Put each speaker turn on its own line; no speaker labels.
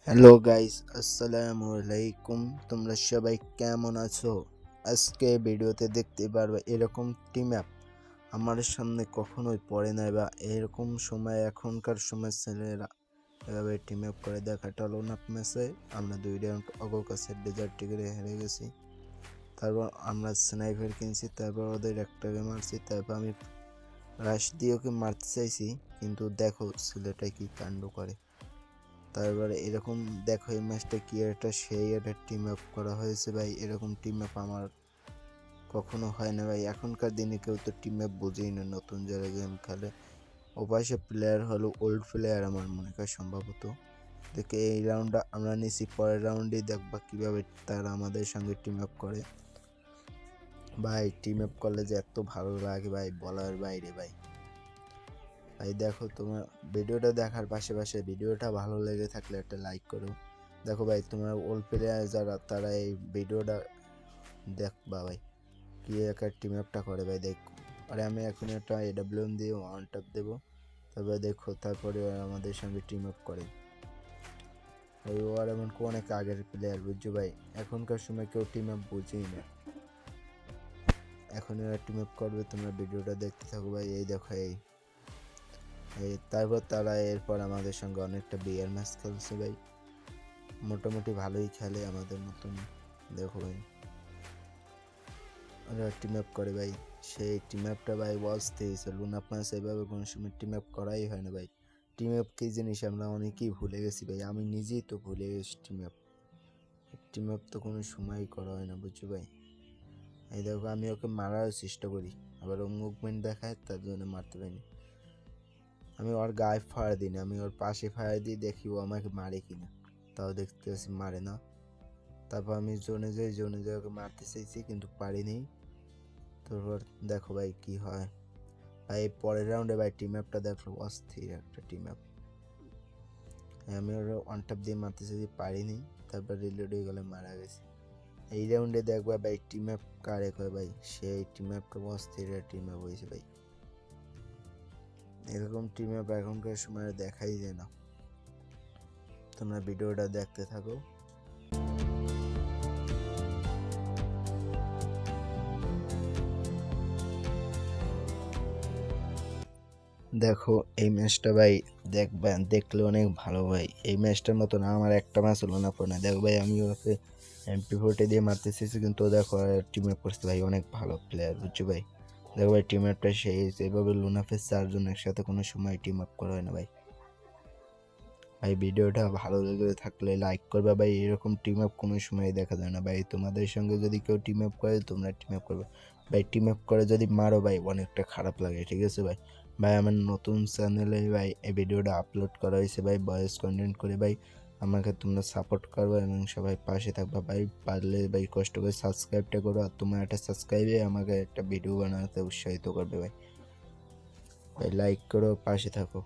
Hello guys, আসসালামু আলাইকুম। তোমরা সবাই কেমন আছো? আজকে ভিডিওতে দেখতে পারবে এরকম টিম আপ আমার সামনে কখনোই পড়ে নাই, বা এরকম সময় এখনকার সময় ছেলেরা এভাবে টিম আপ করে দেখাটা হলো না। ম্যাচে আমরা 2 রাউন্ড অগো কাছে ডেজার্ট টিগরে হেরে গেছি। তারপর আমরা স্নাইপার কিনছি, তারপর ওদের একটাকে মারছি, তারপর আমি রাশ দিয়ে ওকে মারতে চাইছি, কিন্তু দেখো ছেলেটা কি কাণ্ড করে। তারপরে এরকম দেখো এই ম্যাচটা কি একটা সেই একটা টিম আপ করা হয়েছে ভাই। এরকম টিম আপ আমার কখনো হয় না ভাই। এখনকার দিনে কেউ তো টিম আপ বোঝেই না, নতুন যারা গেম খেলে। ওপাশে প্লেয়ার হলো ওল্ড প্লেয়ার আমার মনে হয় সম্ভবত। দেখে এই রাউন্ডটা আমরা নিছি, পরের রাউন্ডেই দেখবা কিভাবে তারা আমাদের সঙ্গে টিম আপ করে। ভাই টিম আপ করলে যে এত ভালো লাগে ভাই, বলার বাইরে ভাই। ভাই দেখো, তোমার ভিডিওটা দেখার পাশে ভিডিওটা ভালো লেগে থাকলে একটা লাইক করো। দেখো ভাই, তোমার ওল্ড প্লেয়ার যারা তারা এই ভিডিওটা দেখবা ভাই, কি একটা টিম আপটা করে ভাই দেখো। আরে আমি এখন একটা এডাব্লিউএম দিয়ে ওয়ান ট্যাপ দেবো, তারপরে দেখো তারপরে আমাদের সঙ্গে টিম আপ করে ভাই। ও আর এমন অনেক আগের প্লেয়ার, বুঝছো ভাই। এখনকার সময় কেউ টিম আপ বুঝেই না। এখন এরা টিম আপ করবে, তোমরা ভিডিওটা দেখতে থাকো ভাই। এই দেখো এই তারপর তারা এরপর আমাদের সঙ্গে অনেকটা বিয়ার ম্যাচ খেলছে ভাই। মোটামুটি ভালোই খেলে আমাদের মতন। দেখো ভাই ওরা টিম আপ করে ভাই, সেই টিম আপটা ভাই অস্থির হয়েছে। লুনা প্লাস এভাবে কোনো সময় টিম আপ করাই হয় না ভাই। টিম আপ কী জিনিস আমরা অনেকেই ভুলে গেছি ভাই, আমি নিজেই তো ভুলে গেছি টিম আপ তো কোনো সময়ই করা হয় না, বুঝছো ভাই। এই দেখো আমি ওকে মারার চেষ্টা করি, আবার ও মুভমেন্ট দেখায়, তার জন্য মারতে পারিনি। আমি ওর গায়ে ফায়ার দিই না, আমি ওর পাশে ফায়ার দিই, দেখি ও আমাকে মারে কিনা। তাও দেখতে পাচ্ছি মারে না। তারপর আমি জোনে যাই ওকে মারতে চাইছি, কিন্তু পারিনি। তারপর দেখো ভাই কি হয় ভাই। পরের রাউন্ডে ভাই টিম অ্যাপটা দেখলো অস্থির একটা টিম অ্যাপ। আমি ওর ওয়ান ট্যাপ দিয়ে মারতে চাইছি, পারিনি। তারপর রিলোড হয়ে গেলে মারা গেছি। এই রাউন্ডে দেখবা ভাই টিম অ্যাপ কারে কয় ভাই, সেই টিম অ্যাপটা অস্থির টিম অ্যাপ হয়েছে ভাই। এরকম টিম অ্যাপ এখনকার সময় দেখাই যায় না। তোমরা ভিডিওটা দেখতে থাকো। দেখো এই ম্যাচটা ভাই, দেখবেন দেখলে অনেক ভালো ভাই। এই ম্যাচটার মতো না আমার একটা ম্যাচ হলো না ফোনে। দেখো ভাই আমি ওকে MP40 দিয়ে মারতে চেয়েছি, কিন্তু দেখো টিম আপ করছে ভাই, অনেক ভালো প্লেয়ার, বুঝছো ভাই। দেখো ভাই টিম আপটা সেই এভাবে লুনাফেস 4 জন একসাথে কোনো সময় টিম আপ করা হয় না ভাই। ভাই ভিডিওটা ভালো লেগে থাকলে লাইক করবে ভাই। এরকম টিম আপ কোনো সময় দেখা যায় না ভাই। তোমাদের সঙ্গে যদি কেউ টিম আপ করে, তোমরা টিম আপ করবে ভাই। টিম আপ করে যদি মারো ভাই, অনেকটা খারাপ লাগে, ঠিক আছে ভাই। ভাই আমার নতুন চ্যানেলে ভাই এই ভিডিওটা আপলোড করা হয়েছে ভাই, ভয়েস কন্টেন্ট করে ভাই। আমাকে তোমরা সাপোর্ট করবে এবং সবাই পাশে থাকবে ভাই। পারলে ভাই কষ্ট করে সাবস্ক্রাইবটা করো, আর তোমার একটা সাবস্ক্রাইবে আমাকে একটা ভিডিও বানাতে উৎসাহিত করবে ভাই। ভাই লাইক করো, পাশে থাকো।